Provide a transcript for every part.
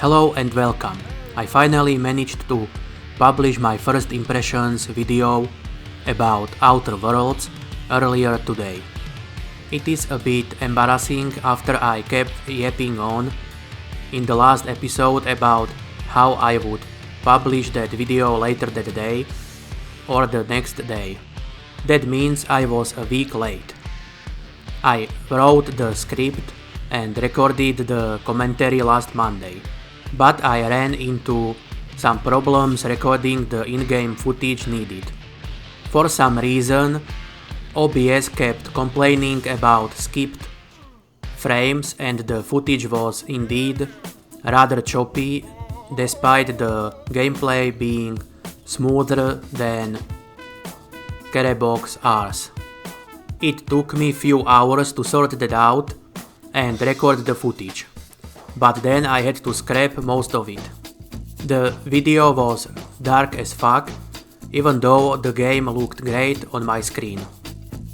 Hello and welcome. I finally managed to publish my first impressions video about Outer Worlds earlier today. It is a bit embarrassing after I kept yapping on in the last episode about how I would publish that video later that day or the next day. That means I was a week late. I wrote the script and recorded the commentary last Monday, but I ran into some problems recording the in-game footage needed. For some reason, OBS kept complaining about skipped frames and the footage was indeed rather choppy despite the gameplay being smoother than Carebox R's. It took me few hours to sort that out and record the footage, but then I had to scrap most of it. The video was dark as fuck, even though the game looked great on my screen.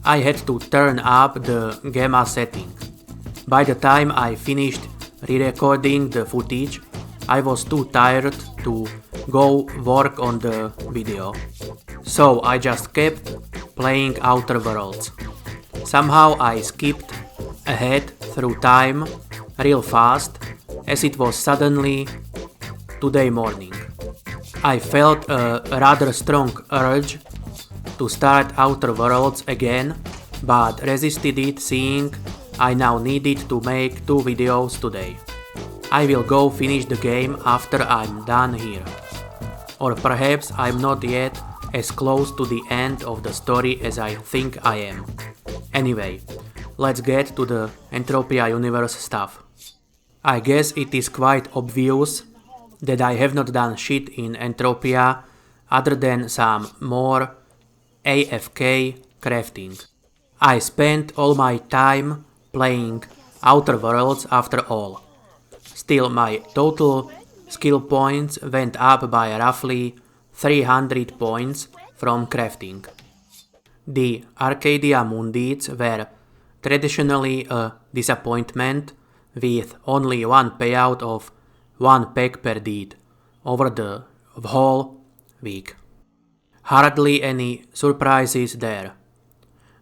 I had to turn up the gamma setting. By the time I finished re-recording the footage, I was too tired to go work on the video. So I just kept playing Outer Worlds. Somehow I skipped ahead through time real fast as it was suddenly today morning. I felt a rather strong urge to start Outer Worlds again, but resisted it seeing I now needed to make 2 videos today. I will go finish the game after I'm done here. Or perhaps I'm not yet as close to the end of the story as I think I am. Anyway, let's get to the Entropia Universe stuff. I guess it is quite obvious that I have not done shit in Entropia other than some more AFK crafting. I spent all my time playing Outer Worlds after all. Still, my total skill points went up by roughly 300 points from crafting. The Arcadia Mundids were traditionally a disappointment with only one payout of 1 peg per deed over the whole week. Hardly any surprises there.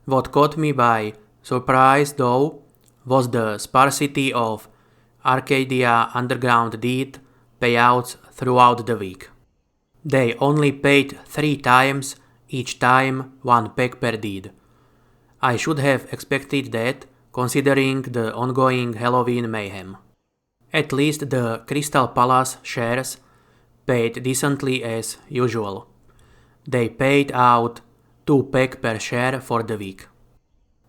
What caught me by surprise though was the sparsity of Arcadia Underground deed payouts throughout the week. They only paid 3 times each time 1 peg per deed. I should have expected that considering the ongoing Halloween mayhem. At least the Crystal Palace shares paid decently as usual. They paid out 2 peg per share for the week.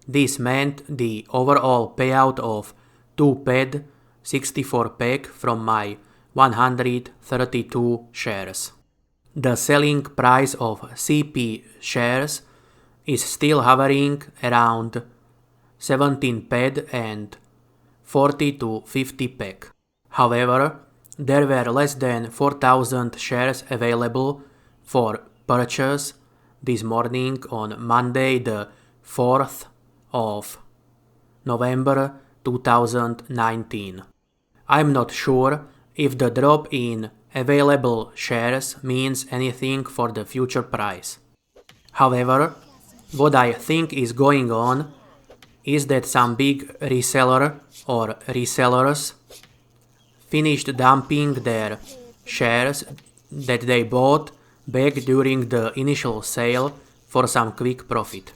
This meant the overall payout of 2 ped 64 peg from my 132 shares. The selling price of CP shares is still hovering around 17 ped and 40 to 50 peg. However, there were less than 4,000 shares available for purchase this morning on Monday the 4th of November 2019. I'm not sure if the drop in available shares means anything for the future price. However, what I think is going on is that some big reseller or resellers finished dumping their shares that they bought back during the initial sale for some quick profit.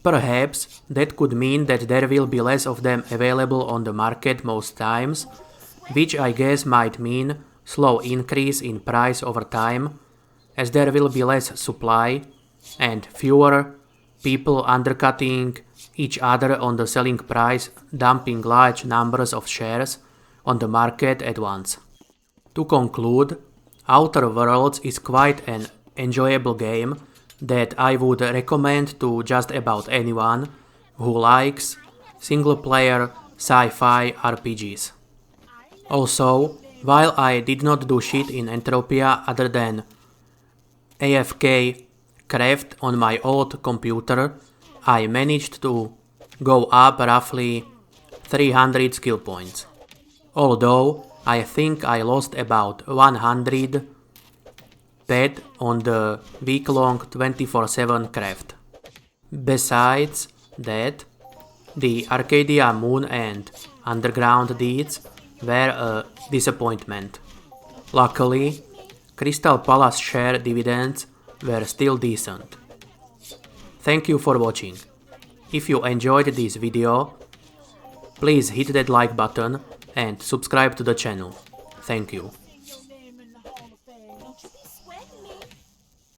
Perhaps that could mean that there will be less of them available on the market most times, which I guess might mean slow increase in price over time, as there will be less supply and fewer people undercutting each other on the selling price, dumping large numbers of shares on the market at once. To conclude, Outer Worlds is quite an enjoyable game that I would recommend to just about anyone who likes single-player sci-fi RPGs. Also, while I did not do shit in Entropia other than AFK craft on my old computer, I managed to go up roughly 300 skill points. Although I think I lost about 100 bet on the week-long 24/7 craft. Besides that, the Arcadia Moon and Underground deeds were a disappointment. Luckily, Crystal Palace share dividends were still decent. Thank you for watching. If you enjoyed this video, please hit that like button and subscribe to the channel. Thank you.